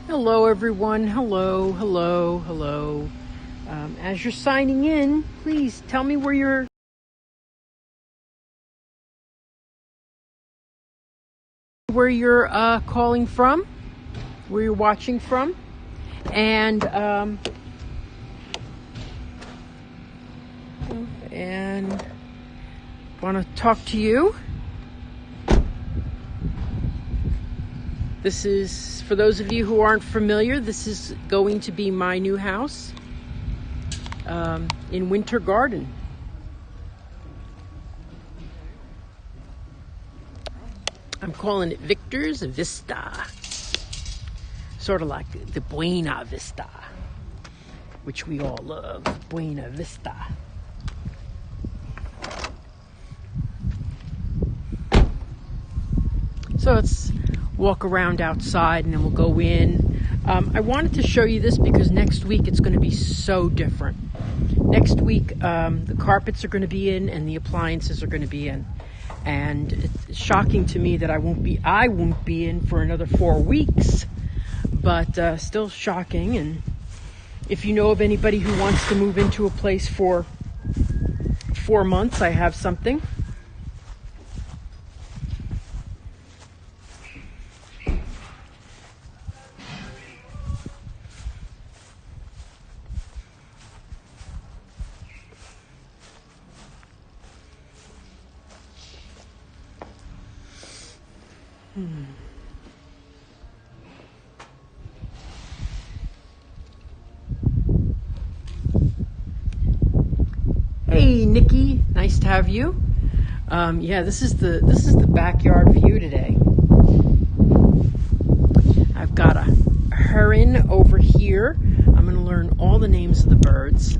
Hello, everyone. Hello, hello, hello. As you're signing in, please tell me where you're calling from, where you're watching from, and want to talk to you. This is, for those of you who aren't familiar, this is going to be my new house in Winter Garden. I'm calling it Victor's Vista. Sort of like the Buena Vista, which we all love, Buena Vista. So let's walk around outside and then we'll go in. I wanted to show you this because next week it's going to be so different. Next week the carpets are going to be in and the appliances are going to be in. And it's shocking to me that I won't be in for another 4 weeks, but still shocking. And if you know of anybody who wants to move into a place for 4 months, I have something. Hey, Nikki, nice to have you. Yeah, this is the backyard view today. I've got a heron over here. I'm going to learn all the names of the birds.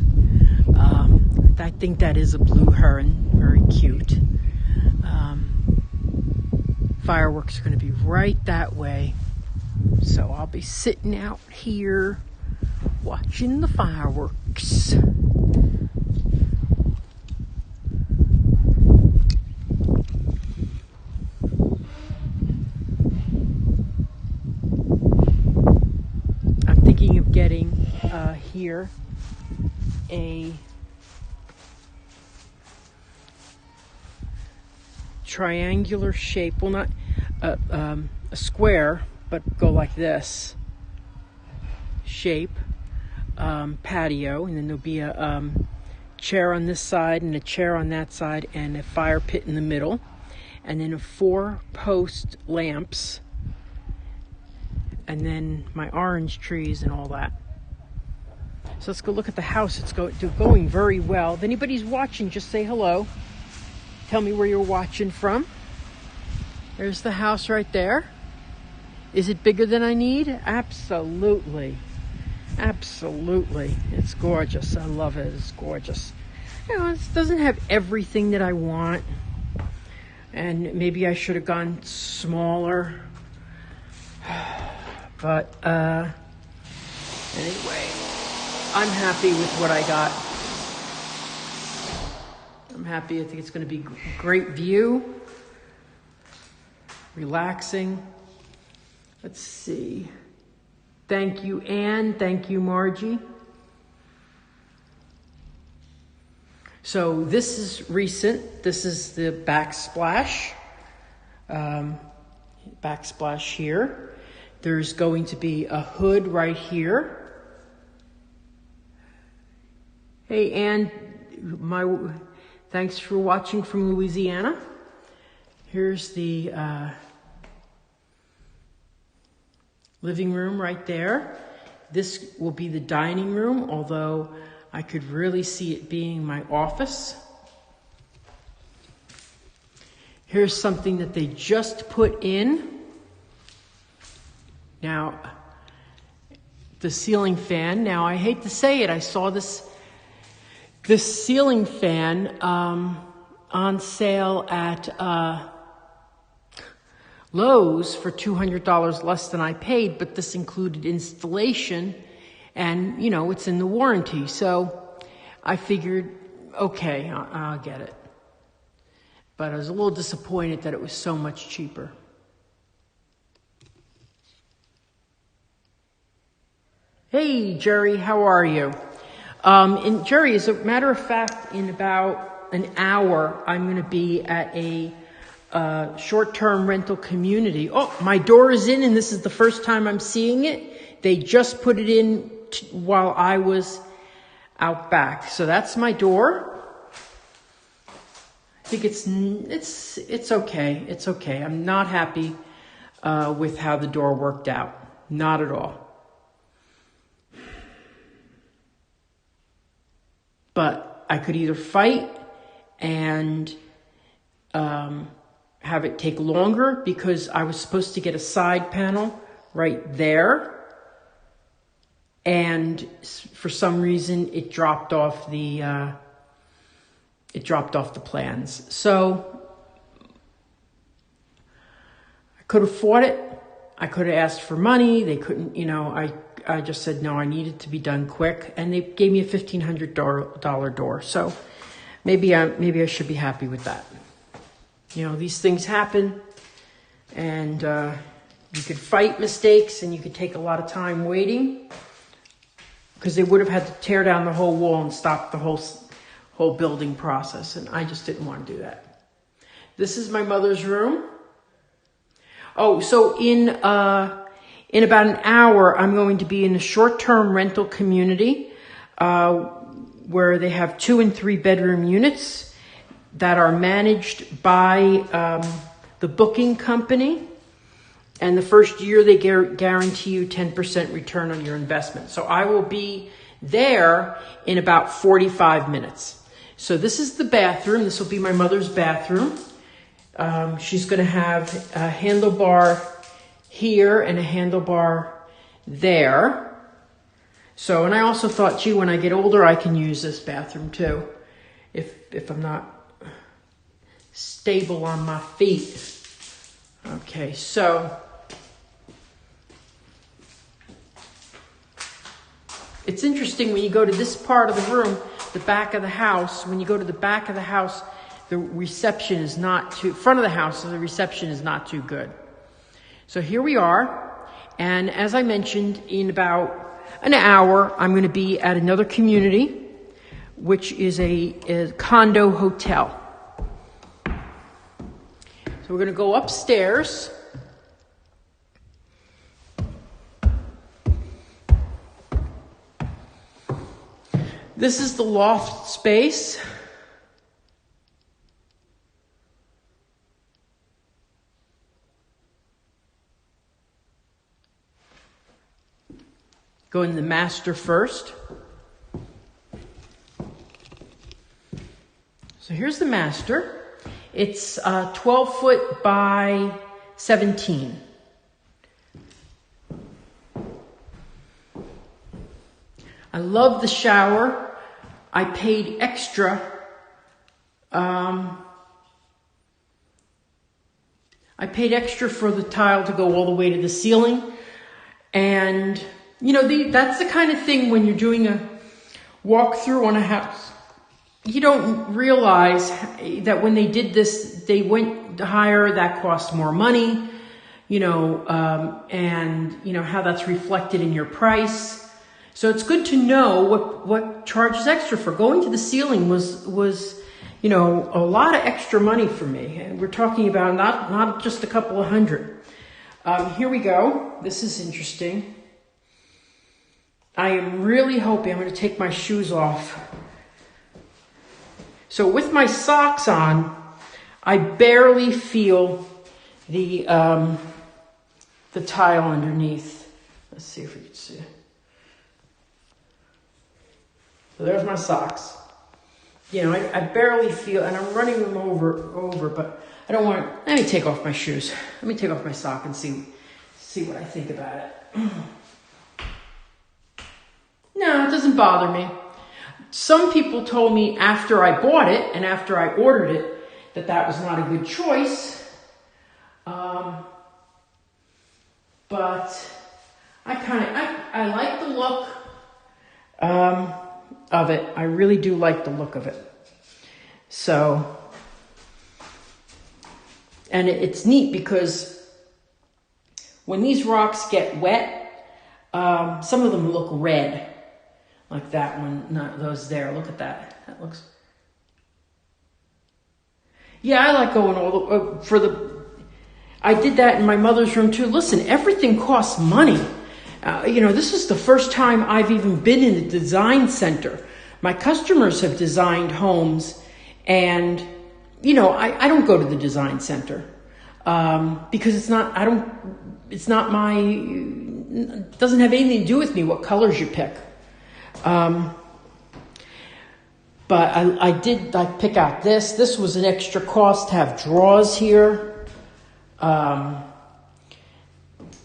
I think that is a blue heron, very cute. Fireworks are going to be right that way. So I'll be sitting out here watching the fireworks. I'm thinking of getting here a triangular shape, well, not a square, but go like this shape patio, and then there'll be a chair on this side and a chair on that side and a fire pit in the middle, and then 4 post lamps, and then my orange trees and all that. So let's go look at the house. It's going very well. If anybody's watching, just say hello. Tell me where you're watching from. There's the house right there. Is it bigger than I need? Absolutely. Absolutely. It's gorgeous. I love it. It's gorgeous. It doesn't have everything that I want. And maybe I should have gone smaller. But anyway, I'm happy with what I got. I'm happy. I think it's going to be a great view. Relaxing. Let's see. Thank you, Anne. Thank you, Margie. So this is recent. This is the backsplash. Backsplash here. There's going to be a hood right here. Hey, Anne, thanks for watching from Louisiana. Here's the living room right there. This will be the dining room, although I could really see it being my office. Here's something that they just put in. Now, the ceiling fan. Now, I hate to say it, I saw this ceiling fan on sale at Lowe's for $200 less than I paid, but this included installation and, it's in the warranty. So I figured, okay, I'll get it. But I was a little disappointed that it was so much cheaper. Hey, Jerry, how are you? And Jerry, as a matter of fact, in about an hour, I'm going to be at a short-term rental community. Oh, my door is in, and this is the first time I'm seeing it. They just put it in while I was out back. So that's my door. I think it's okay. It's okay. I'm not happy with how the door worked out. Not at all. But I could either fight and have it take longer because I was supposed to get a side panel right there. And for some reason, it dropped off the plans. So I could have fought it. I could have asked for money. They couldn't, I just said, no, I need it to be done quick. And they gave me a $1,500 door. So maybe I should be happy with that. These things happen, and you could fight mistakes, and you could take a lot of time waiting, because they would have had to tear down the whole wall and stop the whole building process, and I just didn't want to do that. This is my mother's room. Oh, so in about an hour, I'm going to be in a short-term rental community where they have 2 and 3 bedroom units that are managed by the booking company. And the first year, they guarantee you 10% return on your investment. So I will be there in about 45 minutes. So this is the bathroom. This will be my mother's bathroom. She's going to have a handlebar here and a handlebar there. So, and I also thought, gee, when I get older, I can use this bathroom too, if I'm not stable on my feet. Okay, so it's interesting when you go to this part of the room, the back of the house. When you go to the back of the house, the reception is not too, front of the house, the reception is not too good. So here we are. And as I mentioned, in about an hour, I'm going to be at another community, which is a condo hotel. So we're going to go upstairs. This is the loft space. Go in the master first. So here's the master. It's 12 foot by 17. I love the shower. I paid extra. I paid extra for the tile to go all the way to the ceiling. And that's the kind of thing when you're doing a walkthrough on a house. You don't realize that when they did this, they went higher, that cost more money, and how that's reflected in your price. So it's good to know what charges extra for. Going to the ceiling was a lot of extra money for me. And we're talking about not just a couple of hundred. Here we go. This is interesting. I am really hoping, I'm going to take my shoes off. So with my socks on, I barely feel the tile underneath. Let's see if we can see it. So there's my socks. I barely feel, and I'm running them over, but I don't want, let me take off my shoes. Let me take off my sock and see what I think about it. No, it doesn't bother me. Some people told me after I bought it and after I ordered it that was not a good choice. But I like the look of it. I really do like the look of it. So, and it's neat because when these rocks get wet, Some of them look red, like that one, not those there. Look at that. That looks... Yeah, I like going all the... I did that in my mother's room too. Listen, everything costs money. This is the first time I've even been in the design center. My customers have designed homes, and, I don't go to the design center, because it doesn't have anything to do with me what colors you pick. But I did pick out this. This was an extra cost to have drawers here.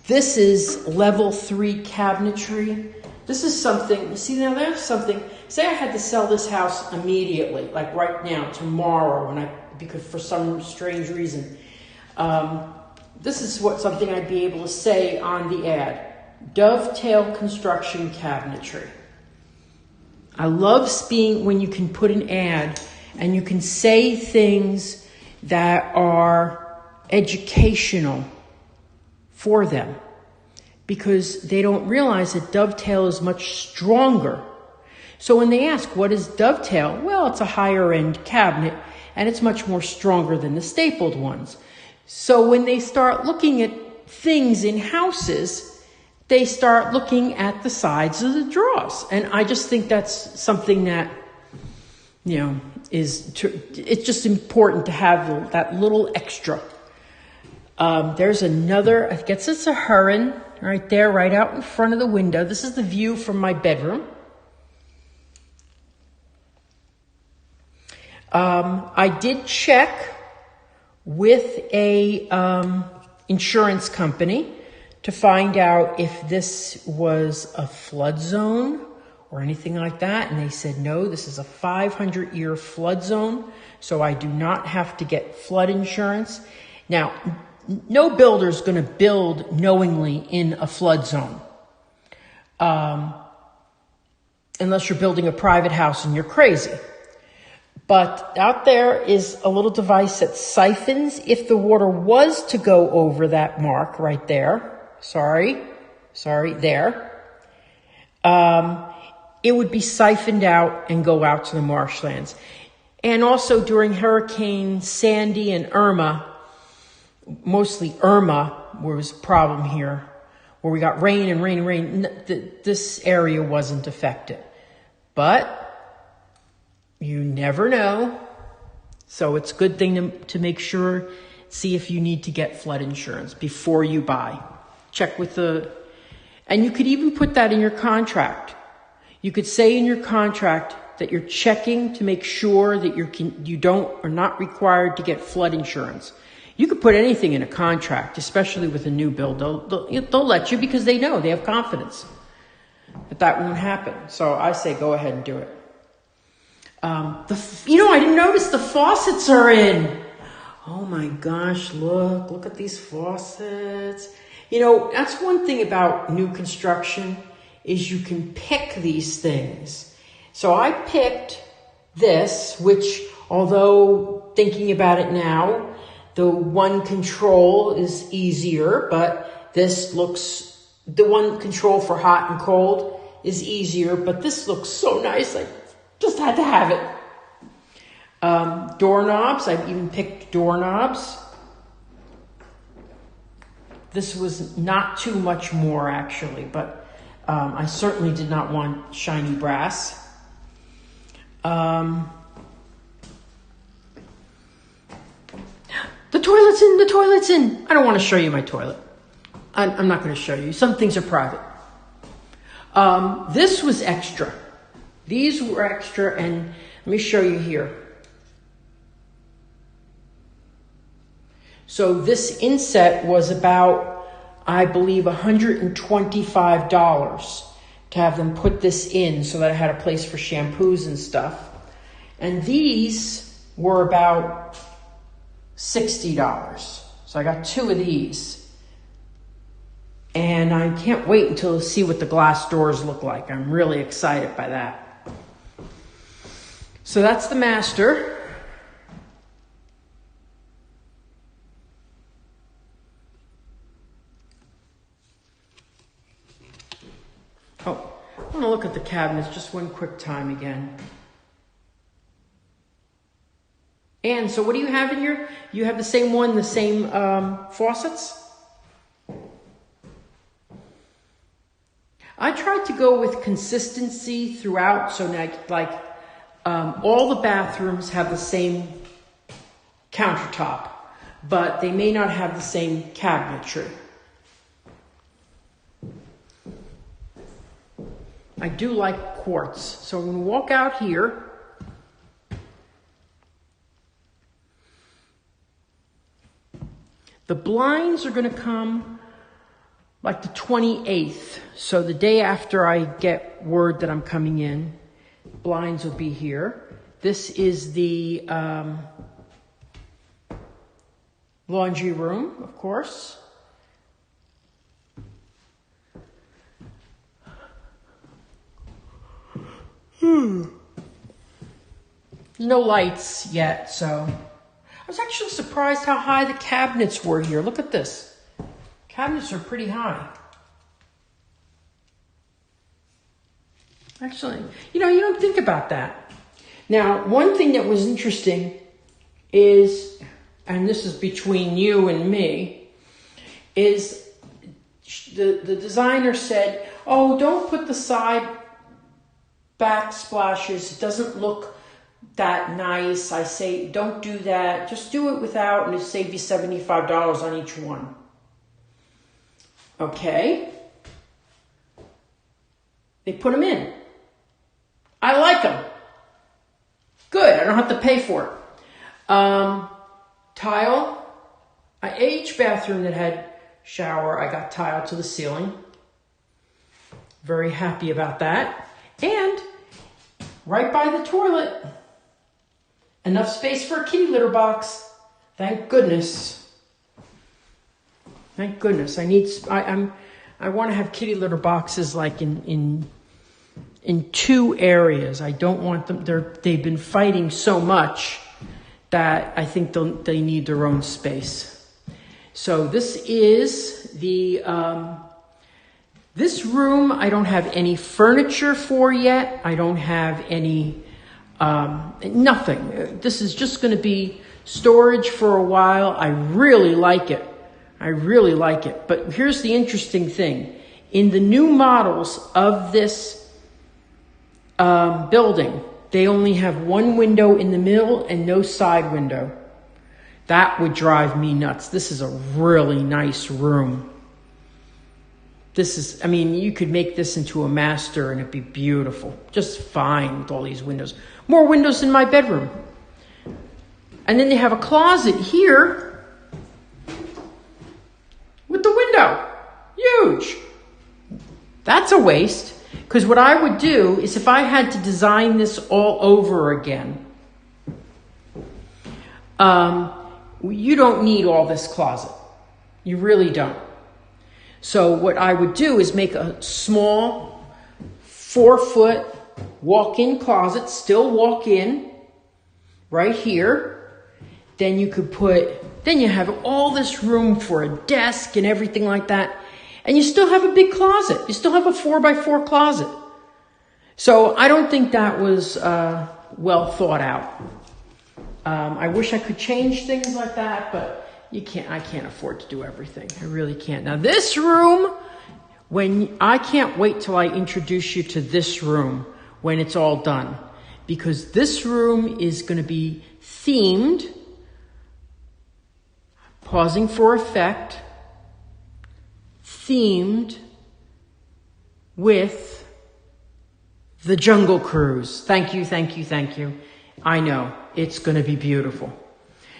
This is level 3 cabinetry. This is something, see now there's something, say I had to sell this house immediately, like right now, tomorrow, because for some strange reason. This is something I'd be able to say on the ad. Dovetail construction cabinetry. I love when you can put an ad and you can say things that are educational for them, because they don't realize that dovetail is much stronger. So when they ask, what is dovetail? Well, it's a higher end cabinet and it's much more stronger than the stapled ones. So when they start looking at things in houses, they start looking at the sides of the drawers. And I just think that's something that, it's just important to have that little extra. There's another, I guess it's a heron right there, right out in front of the window. This is the view from my bedroom. I did check with a insurance company to find out if this was a flood zone or anything like that. And they said, no, this is a 500-year flood zone, so I do not have to get flood insurance. Now, no builder's going to build knowingly in a flood zone, unless you're building a private house and you're crazy. But out there is a little device that siphons if the water was to go over that mark right there. Sorry, there. It would be siphoned out and go out to the marshlands. And also during Hurricane Sandy and Irma, mostly Irma was a problem here, where we got rain and rain and rain. This area wasn't affected. But you never know. So it's a good thing to make sure, see if you need to get flood insurance before you buy. Check with and you could even put that in your contract. You could say in your contract that you're checking to make sure that you are not required to get flood insurance. You could put anything in a contract, especially with a new build. They'll let you, because they know, they have confidence that won't happen. So I say go ahead and do it. I didn't notice the faucets are in. Oh my gosh, look at these faucets. That's one thing about new construction, is you can pick these things. So I picked this, which, although thinking about it now, the one control is easier, but the one control for hot and cold is easier, but this looks so nice. I just had to have it. Doorknobs, I've even picked doorknobs. This was not too much more, actually, but I certainly did not want shiny brass. The toilet's in. I don't want to show you my toilet. I'm not going to show you. Some things are private. This was extra. These were extra, and let me show you here. So this inset was about, I believe, $125 to have them put this in so that I had a place for shampoos and stuff. And these were about $60. So I got 2 of these. And I can't wait until to see what the glass doors look like. I'm really excited by that. So that's the master. cabinets just one quick time again. And so what do you have in here? You have the same one, the same faucets? I tried to go with consistency throughout, so like all the bathrooms have the same countertop, but they may not have the same cabinetry. I do like quartz, so I'm going to walk out here. The blinds are going to come like the 28th. So the day after I get word that I'm coming in, blinds will be here. This is the laundry room, of course. No lights yet, so... I was actually surprised how high the cabinets were here. Look at this. Cabinets are pretty high. Actually, you don't think about that. Now, one thing that was interesting is, and this is between you and me, is the designer said, oh, don't put the side backsplashes. It doesn't look that nice. I say, don't do that. Just do it without, and it'll save you $75 on each one. Okay. They put them in. I like them. Good. I don't have to pay for it. Tile. Each bathroom that had shower, I got tile to the ceiling. Very happy about that. And right by the toilet, enough space for a kitty litter box. Thank goodness. Thank goodness. I want to have kitty litter boxes like in 2 areas. I don't want them. They've been fighting so much that I think they need their own space. So this is the this room. I don't have any furniture for yet. I don't have any. Nothing. This is just going to be storage for a while. I really like it. But here's the interesting thing. In the new models of this building, they only have one window in the middle and no side window. That would drive me nuts. This is a really nice room. You could make this into a master and it'd be beautiful. Just fine with all these windows. More windows in my bedroom. And then they have a closet here with the window. Huge. That's a waste. Because what I would do is if I had to design this all over again, you don't need all this closet. You really don't. So what I would do is make a small 4-foot walk-in closet, still walk in, right here. Then you have all this room for a desk and everything like that. And you still have a big closet. You still have a 4x4 closet. So I don't think that was well thought out. I wish I could change things like that, but I can't afford to do everything. I really can't. Now this room, I can't wait till I introduce you to this room when it's all done, because this room is going to be themed, pausing for effect, themed with the Jungle Cruise. Thank you. I know, it's going to be beautiful.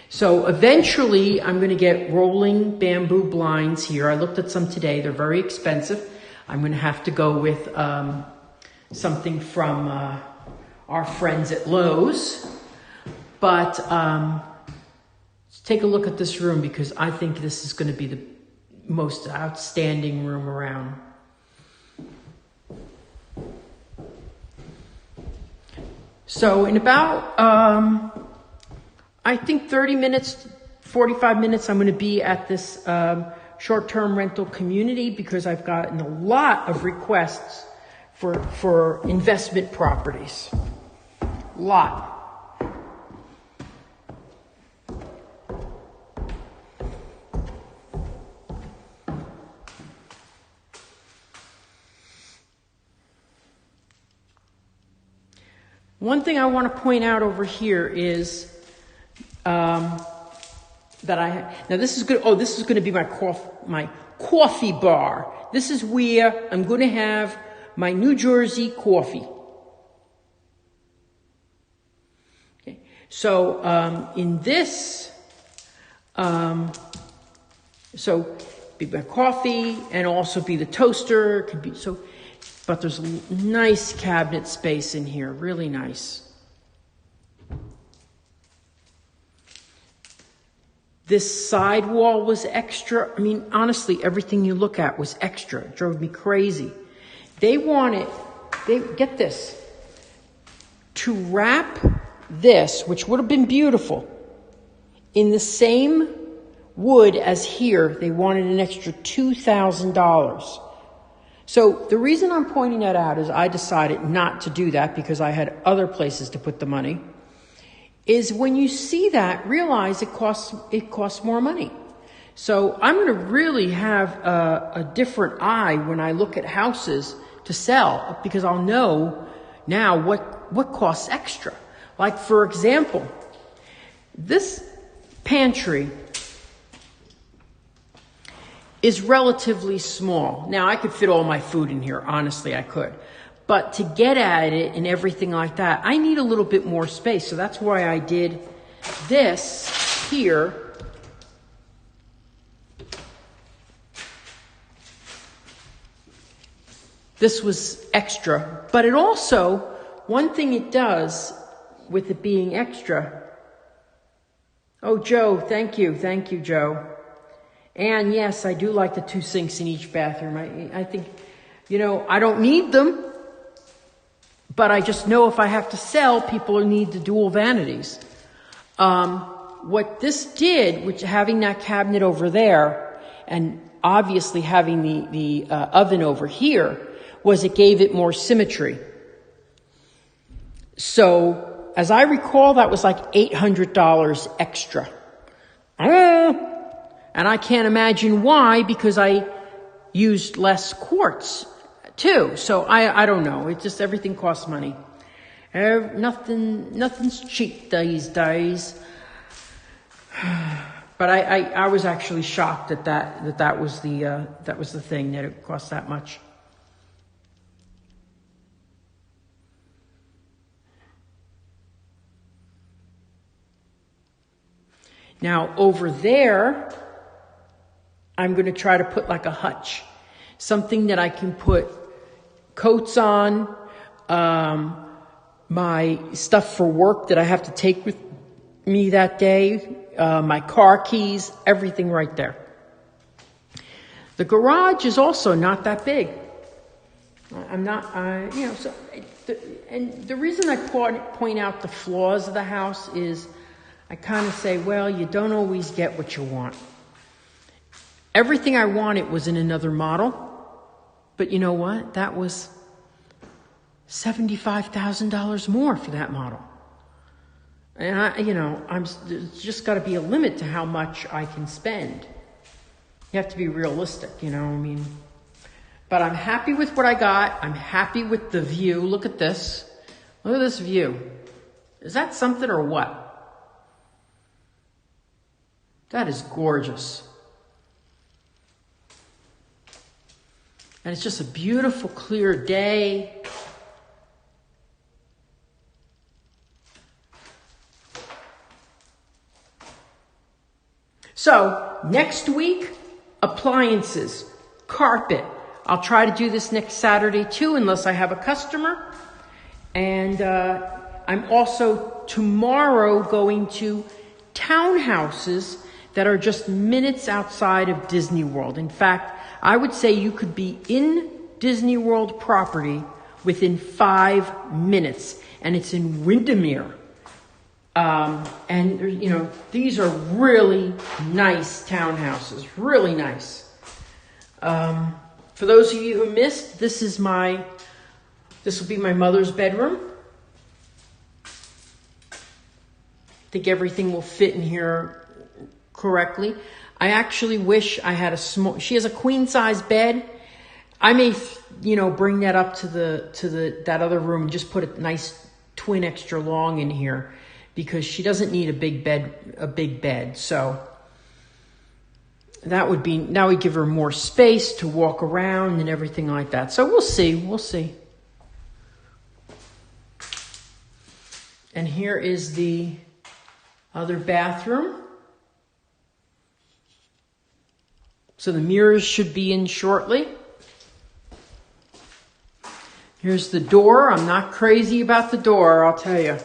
So eventually I'm going to get rolling bamboo blinds here. I looked at some today. They're very expensive. I'm going to have to go with something from our friends at Lowe's. But let's take a look at this room, because I think this is going to be the most outstanding room around. So in about, I think 30 minutes, 45 minutes, I'm going to be at this short-term rental community, because I've gotten a lot of requests for investment properties. Lot. One thing I want to point out over here is now this is good. Oh, this is going to be my coffee bar. This is where I'm going to have my New Jersey coffee. Okay. So in this, so be my coffee and also be the toaster. Could be so, but there's nice cabinet space in here, really nice. This side wall was extra. I mean, honestly, everything you look at was extra. It drove me crazy. They get this, to wrap this, which would have been beautiful, in the same wood as here, they wanted an extra $2,000. So the reason I'm pointing that out is I decided not to do that because I had other places to put the money. Is when you see that, realize it costs more money. So I'm going to really have a different eye when I look at houses to sell, because I'll know now what costs extra. Like, for example, this pantry is relatively small. Now, I could fit all my food in here. Honestly, I could. But to get at it and everything like that, I need a little bit more space. So that's why I did this here. This was extra. But it also, one thing it does with it being extra. Oh, Joe, thank you. Thank you, Joe. And yes, I do like the 2 sinks in each bathroom. I think, I don't need them. But I just know if I have to sell, people need the dual vanities. What this did, which having that cabinet over there, and obviously having the oven over here, was it gave it more symmetry. So, as I recall, that was like $800 extra. And I can't imagine why, because I used less quartz too. So I don't know. It just, everything costs money. Nothing's cheap these days. But I was actually shocked that was the thing, that it cost that much. Now over there, I'm going to try to put like a hutch, something that I can put coats on, my stuff for work that I have to take with me that day, my car keys, everything right there. The garage is also not that big. I'm not, and the reason I point out the flaws of the house is I kind of say, well, you don't always get what you want. Everything I wanted was in another model. But you know what? That was $75,000 more for that model. And there's just got to be a limit to how much I can spend. You have to be realistic, But I'm happy with what I got. I'm happy with the view. Look at this. Look at this view. Is that something or what? That is gorgeous. And it's just a beautiful, clear day. So, next week, appliances, carpet. I'll try to do this next Saturday too, unless I have a customer. And I'm also tomorrow going to townhouses that are just minutes outside of Disney World. In fact, I would say you could be in Disney World property within 5 minutes, and it's in Windermere. And these are really nice townhouses, really nice. For those of you who missed, this is my This will be my mother's bedroom. I think everything will fit in here correctly. I actually wish I had a small, she has a queen size bed. I may, bring that up to that other room and just put a nice twin extra long in here because she doesn't need a big bed. So that would give her more space to walk around and everything like that. So we'll see. And here is the other bathroom. So the mirrors should be in shortly. Here's the door. I'm not crazy about the door, I'll tell you.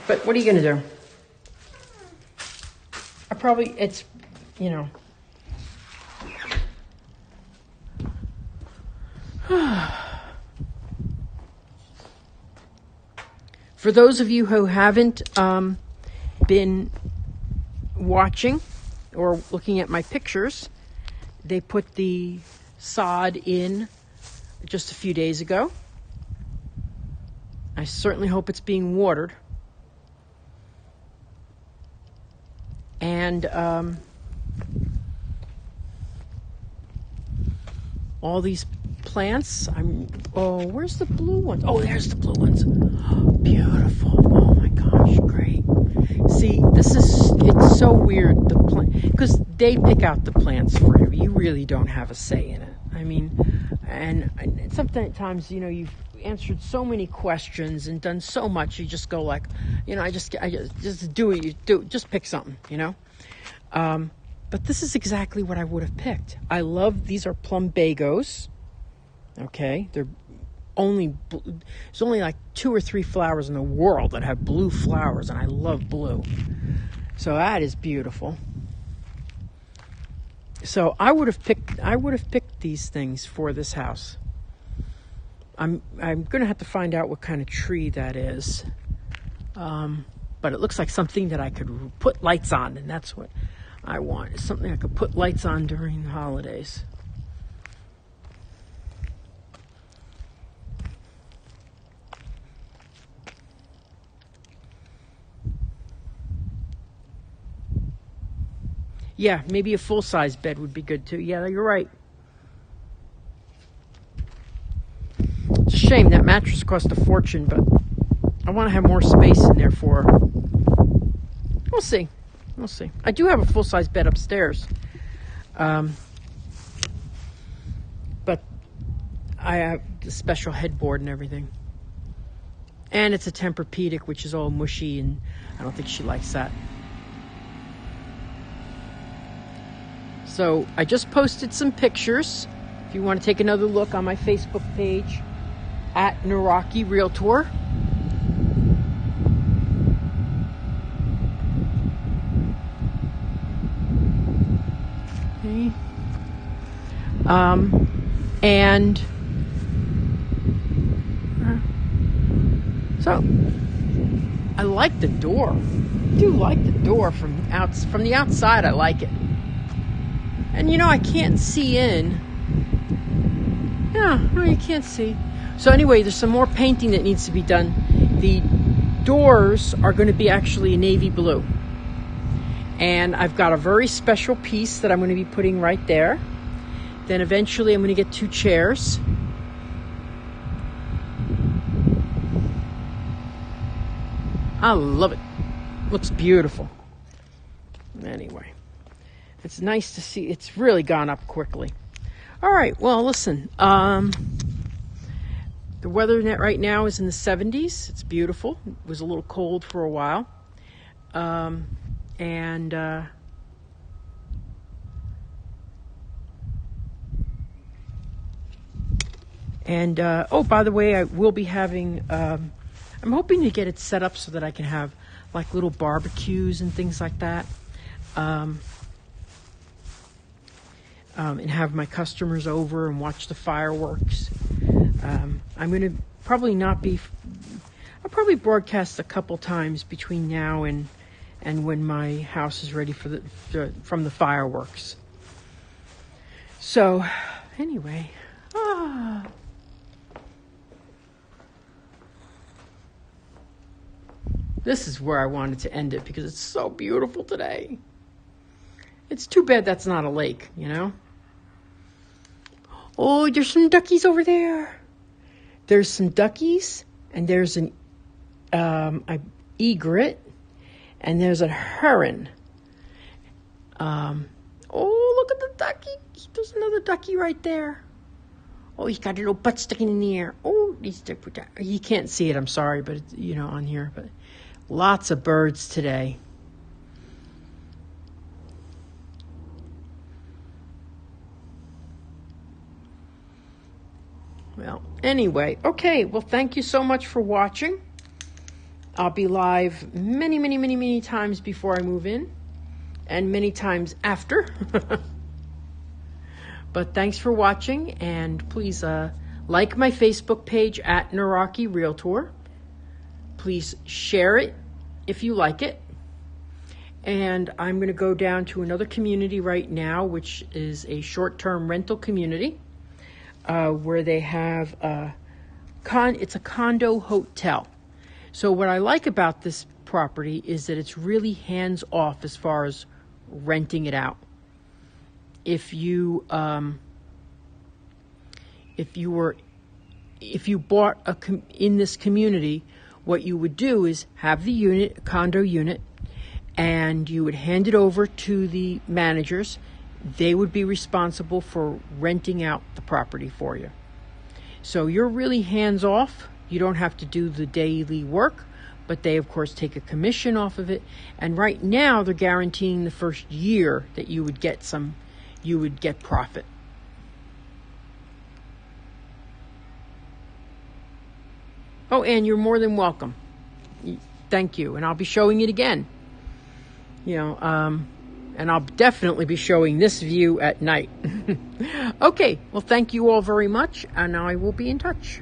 But what are you going to do? For those of you who haven't been watching or looking at my pictures, they put the sod in just a few days ago. I certainly hope it's being watered. And all these plants, where's the blue ones? Oh, there's the blue ones. Beautiful. Oh my gosh, great. See, it's so weird, because they pick out the plants for you. You really don't have a say in it. I mean, and sometimes, you've answered so many questions and done so much, you just go like, I just do it. You do, just pick something, But this is exactly what I would have picked. These are plumbagos. Okay, there's only like 2 or 3 flowers in the world that have blue flowers, and I love blue. So that is beautiful. So I would have picked these things for this house. I'm going to have to find out what kind of tree that is. But it looks like something that I could put lights on, and that's what I want. Is something I could put lights on during the holidays. Yeah, maybe a full-size bed would be good too. Yeah, you're right. It's a shame that mattress cost a fortune, but I want to have more space in there for her. We'll see. I do have a full-size bed upstairs. But I have the special headboard and everything. And it's a Tempur-Pedic, which is all mushy, and I don't think she likes that. So I just posted some pictures. If you want to take another look on my Facebook page at Naraki Realtor. Okay. And so I like the door. I do like the door from the outside. I like it. And I can't see in. Yeah, no, you can't see. So anyway, there's some more painting that needs to be done. The doors are going to be actually navy blue. And I've got a very special piece that I'm going to be putting right there. Then eventually I'm going to get 2 chairs. I love it. Looks beautiful. Anyway. It's nice to see. It's really gone up quickly. All right. Well, listen. The weather net right now is in the 70s. It's beautiful. It was a little cold for a while. Oh, by the way, I will be having, I'm hoping to get it set up so that I can have like little barbecues and things like that. And have my customers over and watch the fireworks. I'm going to probably I'll probably broadcast a couple times between now and when my house is ready from the fireworks. So, anyway. This is where I wanted to end it because it's so beautiful today. It's too bad that's not a lake, you know? Oh, there's some duckies over there. There's some duckies, and there's an egret, and there's a heron. Oh, look at the ducky. There's another ducky right there. Oh, he's got a little butt sticking in the air. Oh, you can't see it, I'm sorry, but it's, you know, on here. But lots of birds today. Well, anyway, okay. Well, thank you so much for watching. I'll be live many, many, many, many times before I move in, and many times after. But thanks for watching, and please like my Facebook page at Naraki Realtor. Please share it if you like it. And I'm going to go down to another community right now, which is a short-term rental community, where they have it's a condo hotel. So what I like about this property is that it's really hands-off as far as renting it out. If you bought in this community, what you would do is have the condo unit, and you would hand it over to the managers. They would be responsible for renting out the property for you. So you're really hands off. You don't have to do the daily work, but they of course take a commission off of it. And right now they're guaranteeing the first year that you would get profit. Oh, and you're more than welcome. Thank you. And I'll be showing it again. You know, and I'll definitely be showing this view at night. Okay, well, thank you all very much, and I will be in touch.